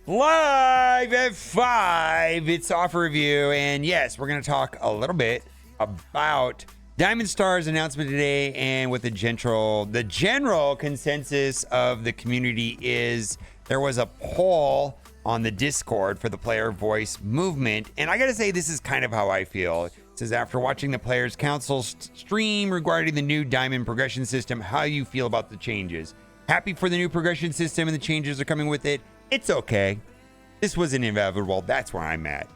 Live at 5, it's offer review, and yes, we're going to talk a little bit about Diamond Star's announcement today and what the general consensus of the community is. There was a poll on the Discord for the player voice movement, and I got to say, this is kind of how I feel. It says, after watching the Players Council stream regarding the new Diamond progression system, how you feel about the changes. Happy for the new progression system and the changes are coming with it. It's okay. This was inevitable. That's where I'm at.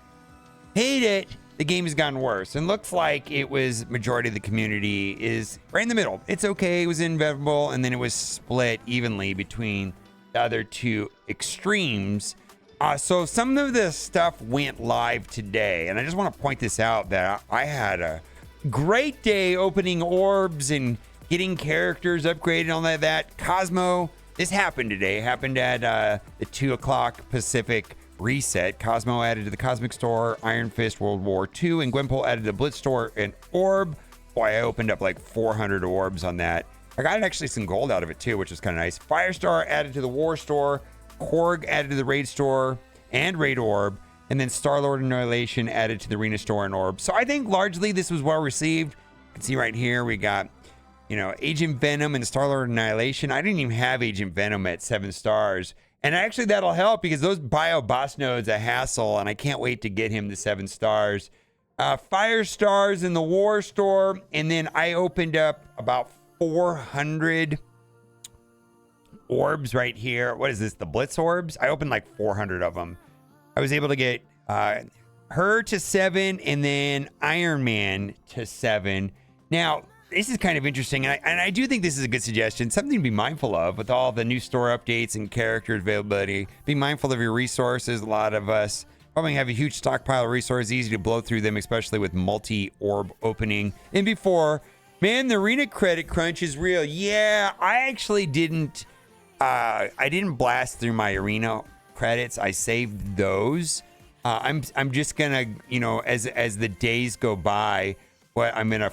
Hate it. The game has gotten worse. And looks like it was majority of the community is right in the middle. It's okay. It was inevitable. And then it was split evenly between the other two extremes. So some of the stuff went live today. And I just want to point this out that I had a great day opening orbs and getting characters upgraded and all that. Cosmo. This happened today. It happened at the 2 o'clock Pacific reset. Cosmo added to the Cosmic Store, Iron Fist World War II, and Gwenpool added to the Blitz Store and Orb. Boy, I opened up like 400 orbs on that. I got actually some gold out of it too, which was kind of nice. Firestar added to the War Store, Korg added to the Raid Store and Raid Orb, and then Star-Lord Annihilation added to the Arena Store and Orb. So I think largely this was well received. You can see right here we got, you know, Agent Venom and Star-Lord Annihilation. I didn't even have Agent Venom at 7 stars. And actually that'll help because those bio boss nodes a hassle, and I can't wait to get him to 7 stars. Fire stars in the War Store. And then I opened up about 400 orbs right here. What is this? The Blitz orbs? I opened like 400 of them. I was able to get her to 7 and then Iron Man to 7. Now, this is kind of interesting, and I do think this is a good suggestion. Something to be mindful of with all the new store updates and character availability. Be mindful of your resources. A lot of us probably have a huge stockpile of resources, easy to blow through them, especially with multi-orb opening. And before, man, the arena credit crunch is real. Yeah, I actually didn't. I didn't blast through my arena credits. I saved those. I'm just gonna, you know, as the days go by. What I'm gonna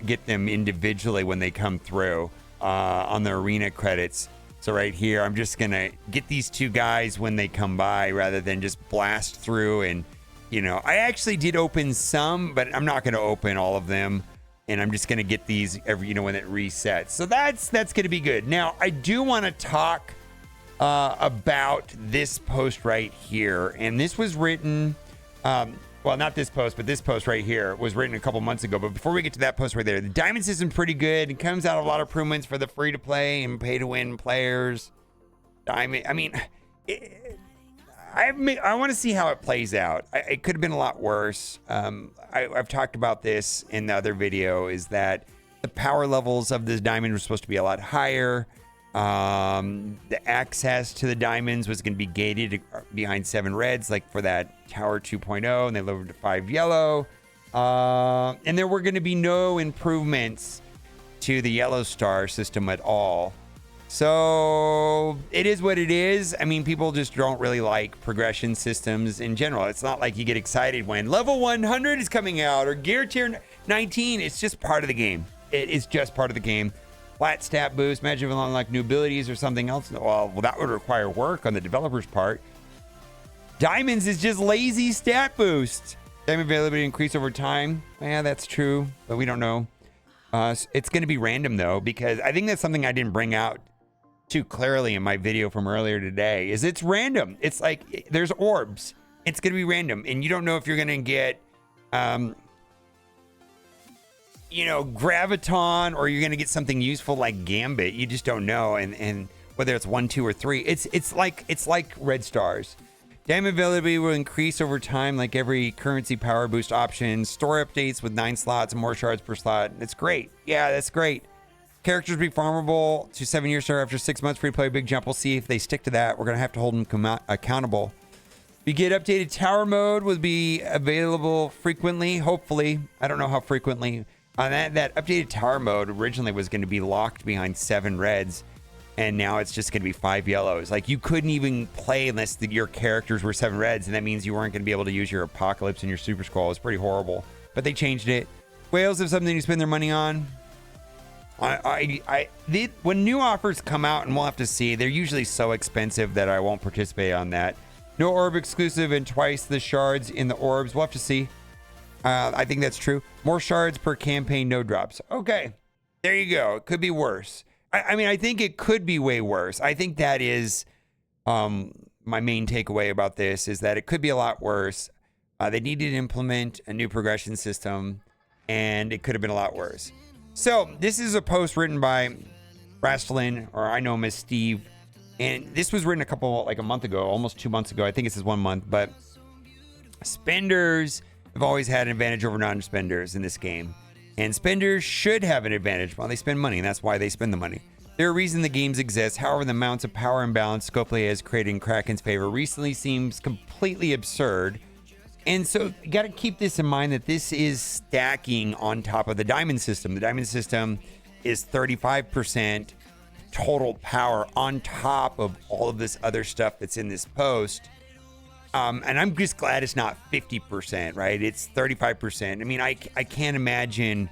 get them individually when they come through on the arena credits. So right here, I'm just gonna get these two guys when they come by rather than just blast through. And you know, I actually did open some, but I'm not gonna open all of them. And I'm just gonna get these every, you know, when it resets. So that's gonna be good. Now I do want to talk about this post right here, and this was written. Well, not this post, but this post right here was written a couple months ago. But before we get to that post right there, the Diamond system's pretty good. It comes out a lot of improvements for the free-to-play and pay-to-win players. Diamond, I mean, I want to see how it plays out. It could have been a lot worse. I've talked about this in the other video, is that the power levels of this Diamond were supposed to be a lot higher. The access to the diamonds was going to be gated behind 7 reds, like for that Tower 2.0, and they lowered to 5 yellow. And there were going to be no improvements to the yellow star system at all. So it is what it is. I mean, people just don't really like progression systems in general. It's not like you get excited when level 100 is coming out or gear tier 19. It's just part of the game. It is just part of the game. Flat stat boost, imagine if you unlock new abilities or something else. Well, that would require work on the developer's part. Diamonds is just lazy stat boost. Diamond availability increase over time. Yeah, that's true, but we don't know. It's going to be random though, because I think that's something I didn't bring out too clearly in my video from earlier today. Is it's random. It's like there's orbs. It's going to be random, and you don't know if you're going to get. You know, Graviton, or you're gonna get something useful like Gambit. You just don't know, and whether it's 1, 2, or 3, it's like red stars. Diamond availability will increase over time, like every currency power boost option. Store updates with 9 slots and more shards per slot. It's great. Yeah, that's great. Characters be farmable to 7-year star after 6 months. Free to play, big jump. We'll see if they stick to that. We're gonna have to hold them accountable. We get updated tower mode will be available frequently. Hopefully, I don't know how frequently. That updated tower mode originally was going to be locked behind 7 reds, and now it's just going to be 5 yellows. Like, you couldn't even play unless your characters were 7 reds, and that means you weren't going to be able to use your Apocalypse and your Super Scroll. It's pretty horrible, but they changed it. Whales have something to spend their money on. When new offers come out, and we'll have to see, they're usually so expensive that I won't participate on that. No orb exclusive and twice the shards in the orbs. We'll have to see. I think that's true. More shards per campaign, no drops. Okay, there you go. It could be worse. I mean, I think it could be way worse. I think that is my main takeaway about this, is that it could be a lot worse. They needed to implement a new progression system, and it could have been a lot worse. So this is a post written by Rastlin, or I know him as Steve. And this was written a month ago, almost 2 months ago. I think this is 1 month, but spenders have always had an advantage over non-spenders in this game. And spenders should have an advantage while they spend money, and that's why they spend the money. There are reasons the games exist. However, the amounts of power imbalance Scopely has created in Kraken's favor recently seems completely absurd. And so you got to keep this in mind, that this is stacking on top of the diamond system. The diamond system is 35% total power on top of all of this other stuff that's in this post. And I'm just glad it's not 50%, right? It's 35%. I mean, I can't imagine,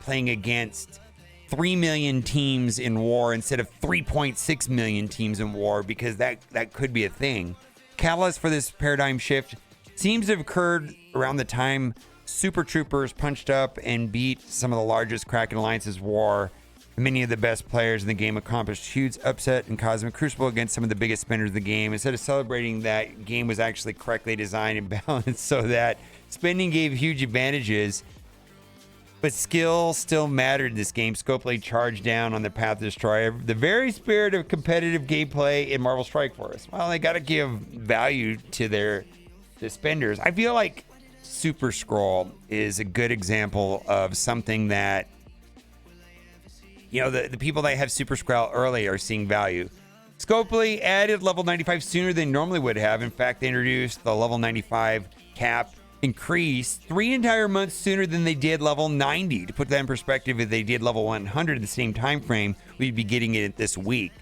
playing against 3 million teams in war instead of 3.6 million teams in war, because that could be a thing. Catalyst for this paradigm shift seems to have occurred around the time Super Troopers punched up and beat some of the largest Kraken Alliance's war. Many of the best players in the game accomplished huge upset in Cosmic Crucible against some of the biggest spenders of the game. Instead of celebrating, that game was actually correctly designed and balanced so that spending gave huge advantages, but skill still mattered in this game. Scopely charged down on the path to destroy the very spirit of competitive gameplay in Marvel Strike Force. Well, they got to give value to the spenders. I feel like Super Scroll is a good example of something that, the people that have Super Scroll early are seeing value. Scopely added level 95 sooner than normally would have. In fact, they introduced the level 95 cap increase 3 entire months sooner than they did level 90. To put that in perspective, if they did level 100 in the same time frame, we'd be getting it this week.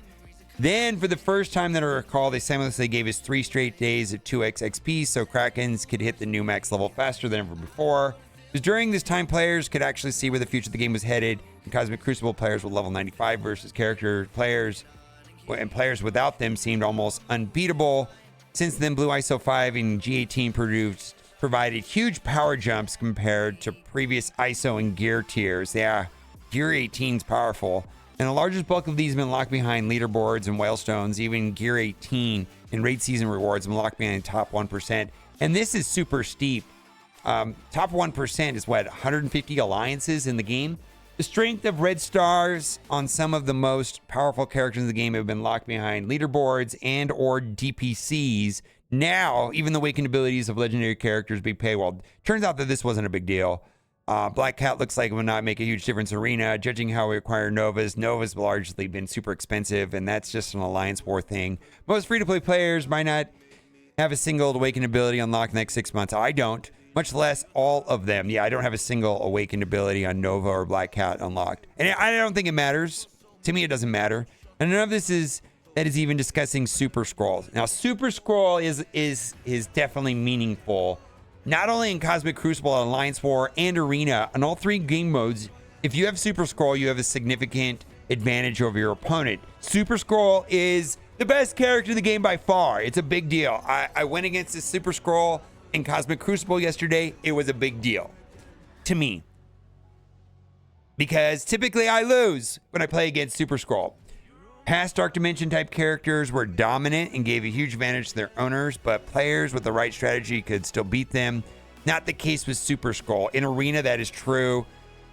Then, for the first time that I recall, they simultaneously gave us 3 straight days of 2x XP, so Krakens could hit the new max level faster than ever before. Because during this time, players could actually see where the future of the game was headed. And Cosmic Crucible players with level 95 versus character players and players without them seemed almost unbeatable. Since then, Blue ISO 5 and G18 provided huge power jumps compared to previous ISO and gear tiers. Yeah, Gear 18 is powerful. And the largest bulk of these have been locked behind leaderboards and whalestones. Even Gear 18 and raid season rewards have been locked behind the top 1%. And this is super steep. Top 1% is 150 alliances in the game. The strength of red stars on some of the most powerful characters in the game have been locked behind leaderboards and or DPCs. Now, even the awakened abilities of legendary characters be paywalled. Turns out that this wasn't a big deal. Black Cat looks like it would not make a huge difference in Arena. Judging how we acquire Novas have largely been super expensive, and that's just an Alliance War thing. Most free-to-play players might not have a single awakened ability unlocked in the next 6 months. I don't. Much less all of them. Yeah, I don't have a single awakened ability on Nova or Black Cat unlocked. And I don't think it matters. To me, it doesn't matter. And none of this is even discussing Super Scrolls. Now, Super Scroll is definitely meaningful. Not only in Cosmic Crucible, Alliance War, and Arena. On all 3 game modes, if you have Super Scroll, you have a significant advantage over your opponent. Super Scroll is the best character in the game by far. It's a big deal. I went against the Super Scroll in Cosmic Crucible yesterday. It was a big deal to me, because typically I lose when I play against Super Scroll. Past Dark Dimension type characters were dominant and gave a huge advantage to their owners, but players with the right strategy could still beat them. Not the case with Super Scroll. In Arena, that is true.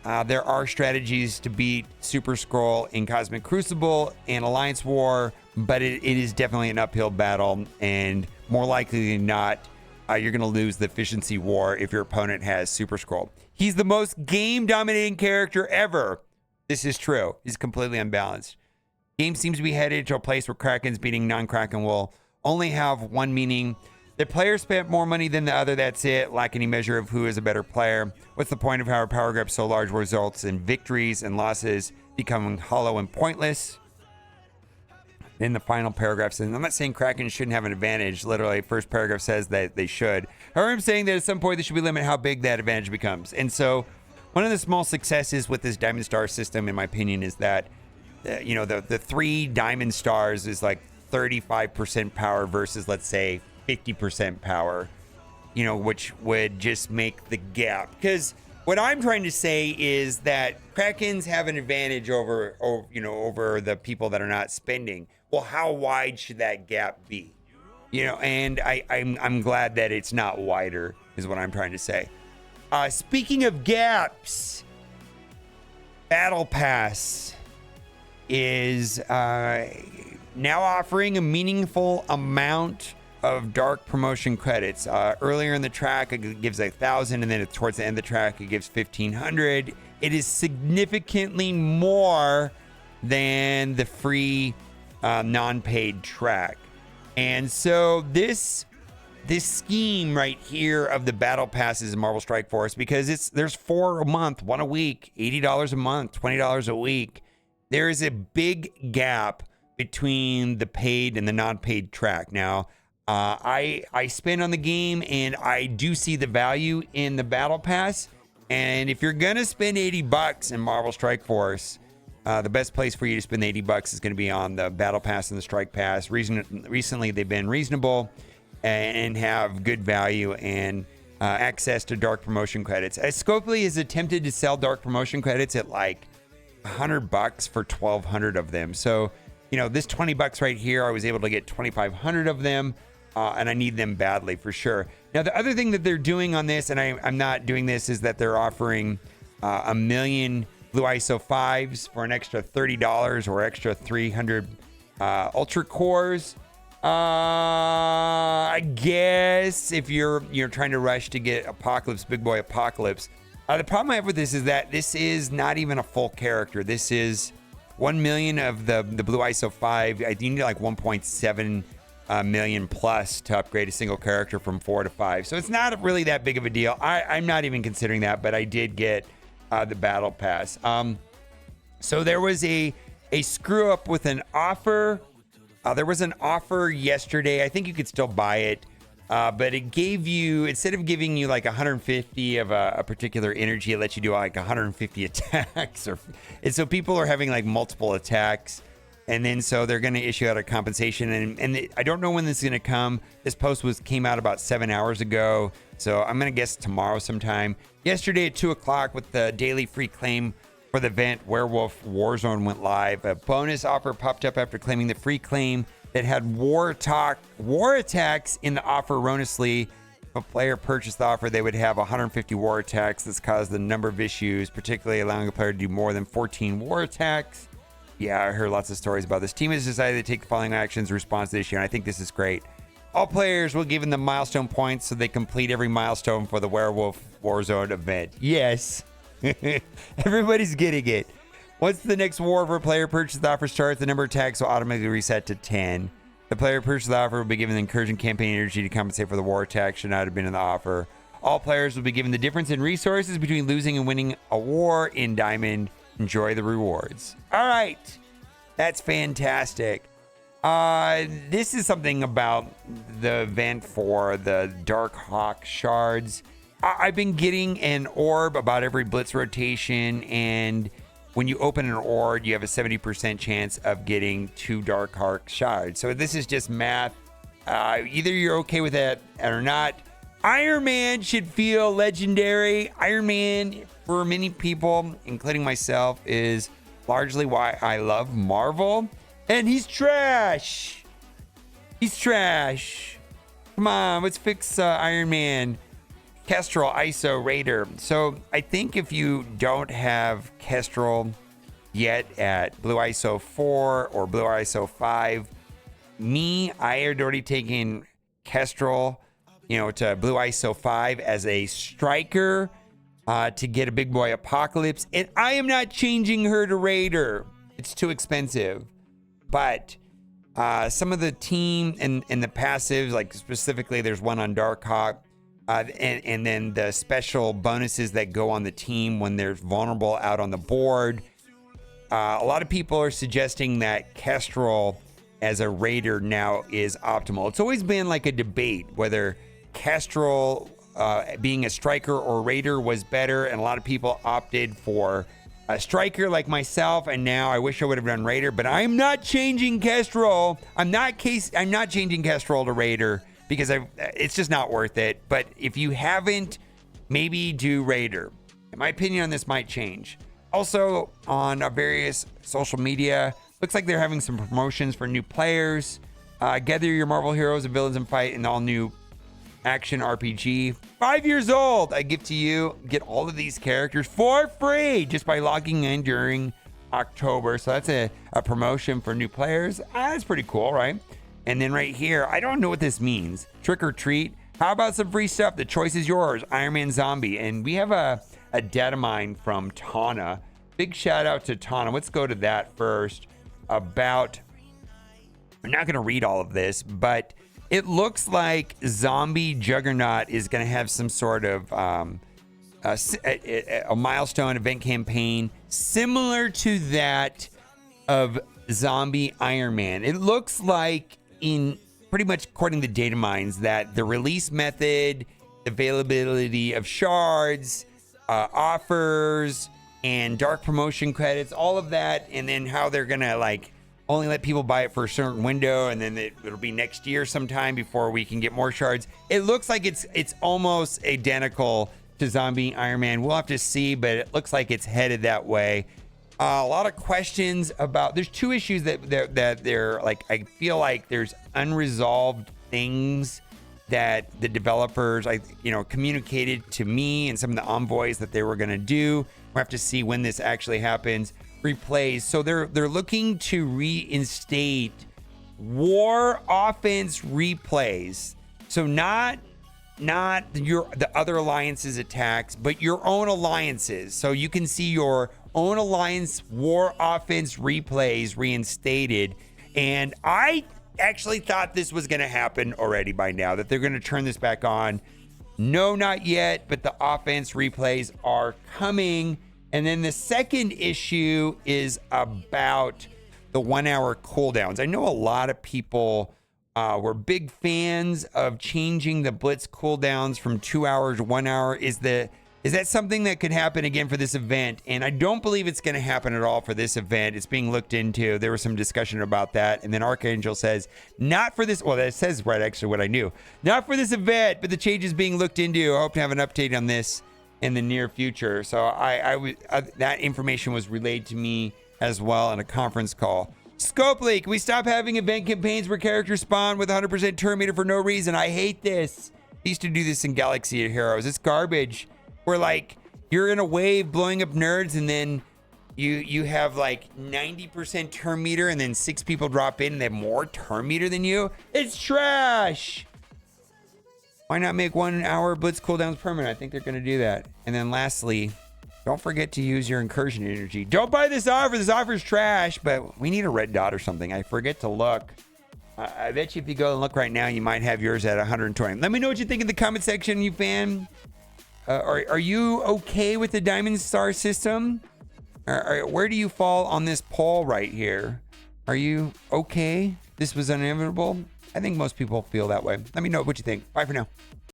There are strategies to beat Super Scroll in Cosmic Crucible and Alliance War, but it is definitely an uphill battle, and more likely than not, you're going to lose the efficiency war if your opponent has Super Scroll. He's the most game-dominating character ever. This is true. He's completely unbalanced. Game seems to be headed to a place where Krakens beating non-Kraken will only have one meaning. The player spent more money than the other. That's it. Lack any measure of who is a better player. What's the point of how a power grab so large results in victories and losses becoming hollow and pointless? In the final paragraph says, I'm not saying Kraken shouldn't have an advantage. Literally, first paragraph says that they should. However, I'm saying that at some point they should be limited how big that advantage becomes. And so one of the small successes with this Diamond Star system, in my opinion, is that the 3 Diamond Stars is like 35% power versus, let's say, 50% power, which would just make the gap. Because what I'm trying to say is that Krakens have an advantage over the people that are not spending. Well, how wide should that gap be? And I'm glad that it's not wider, is what I'm trying to say. Speaking of gaps, Battle Pass is now offering a meaningful amount of dark promotion credits. Earlier in the track, it gives 1,000, and then towards the end of the track, it gives 1,500. It is significantly more than the free non-paid track. And so this scheme right here of the Battle Passes in Marvel Strike Force, because there's 4 a month, 1 a week, $80 a month, $20 a week. There is a big gap between the paid and the non-paid track. Now, I spend on the game, and I do see the value in the Battle Pass. And if you're gonna spend $80 in Marvel Strike Force, the best place for you to spend the $80 is going to be on the Battle Pass and the Strike Pass. Recently, they've been reasonable and have good value and access to dark promotion credits. Scopely has attempted to sell dark promotion credits at like $100 for 1,200 of them. So, this $20 right here, I was able to get 2,500 of them, and I need them badly for sure. Now, the other thing that they're doing on this, and I'm not doing this, is that they're offering 1 million Blue ISO 5s for an extra $30 or extra 300 Ultra Cores. I guess if you're trying to rush to get Apocalypse, Big Boy Apocalypse. The problem I have with this is that this is not even a full character. This is 1 million of the Blue ISO 5. I need like 1.7 million plus to upgrade a single character from 4 to 5. So it's not really that big of a deal. I'm not even considering that, but I did get the Battle Pass. So there was a screw up with an offer. There was an offer yesterday. I think you could still buy it, but it gave you, instead of giving you like 150 of a particular energy, it lets you do like 150 attacks. And so people are having like multiple attacks, and then so they're going to issue out a compensation. And I don't know when this is going to come. This post came out about 7 hours ago, so I'm going to guess tomorrow sometime. Yesterday at 2 o'clock with the daily free claim for the event, Werewolf Warzone went live. A bonus offer popped up after claiming the free claim that had war attacks in the offer erroneously. If a player purchased the offer, they would have 150 war attacks. This caused a number of issues, particularly allowing a player to do more than 14 war attacks. Yeah, I heard lots of stories about this. Team has decided to take the following actions in response to this issue, and I think this is great. All players will give them milestone points so they complete every milestone for the Werewolf Warzone event. Yes. Everybody's getting it. Once the next war for a player purchase offer starts, the number of attacks will automatically reset to 10. The player purchase offer will be given the encouraging campaign energy to compensate for the war attack should not have been in the offer. All players will be given the difference in resources between losing and winning a war in Diamond. Enjoy the rewards. All right. That's fantastic. This is something about the event for the Dark Hawk shards. I've been getting an orb about every blitz rotation, and when you open an orb, you have a 70% chance of getting 2 Dark Hawk shards. So this is just math. Either you're okay with that or not. Iron Man should feel legendary. Iron Man, for many people, including myself, is largely why I love Marvel. And he's trash. He's trash. Come on, let's fix Iron Man. Kestrel, ISO, Raider. So I think if you don't have Kestrel yet at Blue ISO 4 or Blue ISO 5, I had already taken Kestrel, to Blue ISO 5 as a striker to get a big boy Apocalypse. And I am not changing her to Raider. It's too expensive. But some of the team and the passives, like specifically there's one on Dark Hawk, and then the special bonuses that go on the team when they're vulnerable out on the board. A lot of people are suggesting that Kestrel as a Raider now is optimal. It's always been like a debate whether Kestrel being a striker or Raider was better, and a lot of people opted for a striker like myself, and now I wish I would have done Raider, but I'm not changing Kestrel. I'm not changing Kestrel to Raider because it's just not worth it. But if you haven't, maybe do Raider. My opinion on this might change. Also, on various social media, looks like they're having some promotions for new players. Gather your Marvel heroes and villains and fight in the all-new action RPG. 5 years old, I give to you. Get all of these characters for free just by logging in during October. So that's a promotion for new players. That's pretty cool, right? And then right here, I don't know what this means. Trick or treat. How about some free stuff? The choice is yours. Iron Man Zombie. And we have a data mine from Tana. Big shout out to Tana. Let's go to that first. I'm not going to read all of this, but it looks like Zombie Juggernaut is going to have some sort of a milestone event campaign similar to that of Zombie Iron Man. It looks like, in pretty much according to data mines, that the release method, availability of shards, offers, and dark promotion credits, all of that, and then how they're going to like only let people buy it for a certain window, and then it'll be next year sometime before we can get more shards. It looks like it's almost identical to Zombie Iron Man. We'll have to see, but it looks like it's headed that way. A lot of questions about, there's two issues that they're like, I feel like there's unresolved things that the developers, communicated to me and some of the envoys that they were going to do. We'll have to see when this actually happens. Replays. So they're looking to reinstate war offense replays. So not the other alliances attacks, but your own alliances. So you can see your own alliance war offense replays reinstated. And I actually thought this was going to happen already by now, that they're going to turn this back on. No, not yet, but the offense replays are coming. And then the second issue is about the 1 hour cooldowns. I know a lot of people were big fans of changing the Blitz cooldowns from 2 hours to 1 hour. Is that something that could happen again for this event? And I don't believe it's going to happen at all for this event. It's being looked into. There was some discussion about that. And then Archangel says, not for this. Well, that says right actually what I knew. Not for this event, but the change is being looked into. I hope to have an update on this in the near future. So that information was relayed to me as well in a conference call. Scope leak. We stop having event campaigns where characters spawn with 100% turn meter for no reason. I hate this. I used to do this in Galaxy of Heroes. It's garbage. Where like you're in a wave blowing up nerds, and then you have like 90% turn meter, and then 6 people drop in and they have more turn meter than you. It's trash. Why not make 1 hour Blitz cooldowns permanent? I think they're going to do that. And then lastly, don't forget to use your incursion energy. Don't buy this offer. This offer is trash, but we need a red dot or something. I forget to look. I bet you if you go and look right now, you might have yours at 120. Let me know what you think in the comment section, you fan. Are you okay with the Diamond Star system? Where do you fall on this poll right here? Are you okay? This was inevitable? I think most people feel that way. Let me know what you think. Bye for now.